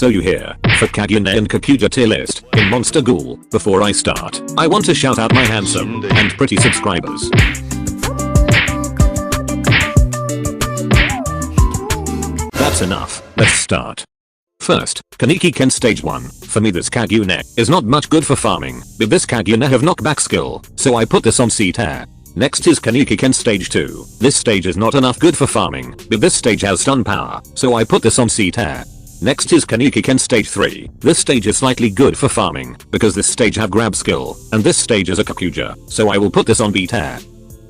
So you hear, for Kagune and Kakuja tier list, in Monster Ghoul, before I start, I want to shout out my handsome and pretty subscribers. That's enough, let's start. First, Kaneki Ken stage 1. For me this Kagune is not much good for farming, but this Kagune have knockback skill, so I put this on C tier. Next is Kaneki Ken stage 2. This stage is not enough good for farming, but this stage has stun power, so I put this on C tier. Next is Kaneki Ken stage 3. This stage is slightly good for farming, because this stage have grab skill, and this stage is a Kakuja, so I will put this on B tier.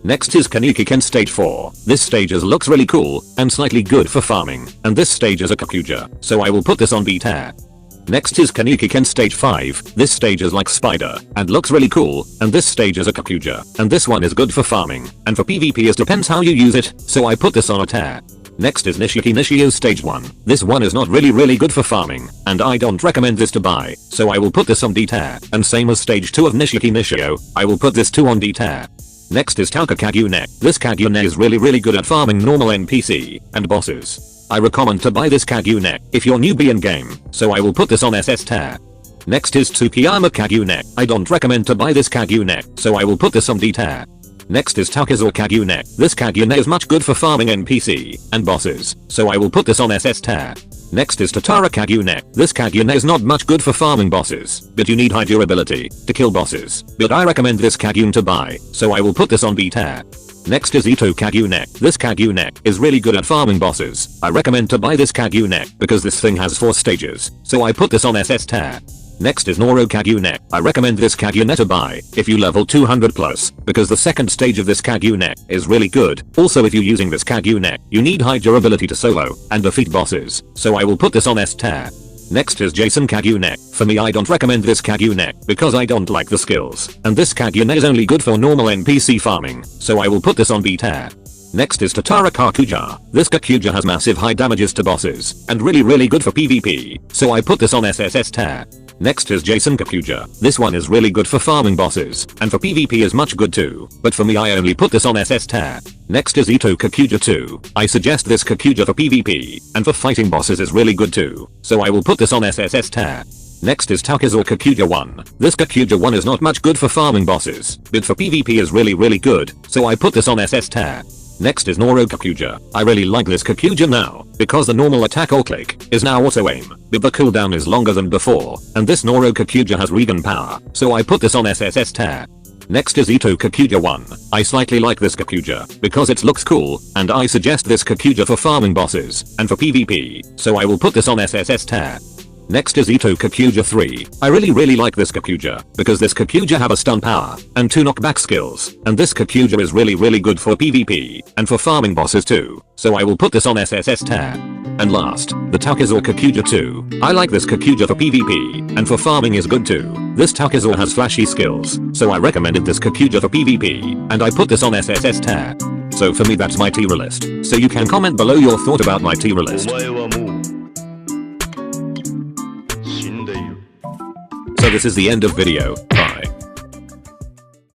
Next is Kaneki Ken stage 4. This stage looks really cool, and slightly good for farming, and this stage is a Kakuja, so I will put this on B tier. Next is Kaneki Ken stage 5. This stage is like spider, and looks really cool, and this stage is a Kakuja, and this one is good for farming, and for PvP it depends how you use it, so I put this on a tier. Next is Nishiki Nishio stage 1. This one is not really good for farming, and I don't recommend this to buy, so I will put this on D tier, and same as stage 2 of Nishiki Nishio, I will put this too on D tier. Next is Tauka Kagune. This Kagune is really good at farming normal NPC and bosses. I recommend to buy this Kagune if you're newbie in game, so I will put this on SS tier. Next is Tsukiyama Kagune. I don't recommend to buy this Kagune, so I will put this on D tier. Next is Takizo Kagune. This Kagune is much good for farming NPC and bosses, so I will put this on SS tier. Next is Tatara Kagune. This Kagune is not much good for farming bosses, but you need high durability to kill bosses, but I recommend this Kagune to buy, so I will put this on B tier. Next is Ito Kagune. This Kagune is really good at farming bosses. I recommend to buy this Kagune because this thing has 4 stages, so I put this on SS tier. Next is Noro Kagune. I recommend this Kagune to buy if you level 200 plus, because the second stage of this Kagune is really good. Also if you're using this Kagune, you need high durability to solo and defeat bosses, so I will put this on S tier. Next is Jason Kagune. For me I don't recommend this Kagune because I don't like the skills, and this Kagune is only good for normal NPC farming, so I will put this on B tier. Next is Tatara Kakuja. This Kakuja has massive high damages to bosses, and really good for PvP, so I put this on SSS tier. Next is Jason Kakuja. This one is really good for farming bosses, and for PvP is much good too, but for me I only put this on SS tier. Next is Ito Kakuja 2. I suggest this Kakuja for PvP, and for fighting bosses is really good too, so I will put this on SSS tier. Next is Takizo Kakuja 1. This Kakuja 1 is not much good for farming bosses, but for PvP is really good, so I put this on SS tier. Next is Noro Kakuja. I really like this Kakuja now, because the normal attack or click is now auto aim, but the cooldown is longer than before, and this Noro Kakuja has regen power, so I put this on SSS tier. Next is Ito Kakuja 1. I slightly like this Kakuja, because it looks cool, and I suggest this Kakuja for farming bosses, and for PvP, so I will put this on SSS tier. Next is Ito Kakuja 3. I really like this Kakuja, because this Kakuja have a stun power, and 2 knockback skills, and this Kakuja is really good for PvP, and for farming bosses too, so I will put this on SSS tier. And last, the Takizo Kakuja 2. I like this Kakuja for PvP, and for farming is good too. This Takizo has flashy skills, so I recommended this Kakuja for PvP, and I put this on SSS tier. So for me that's my tier list, so you can comment below your thought about my tier list. So this is the end of video.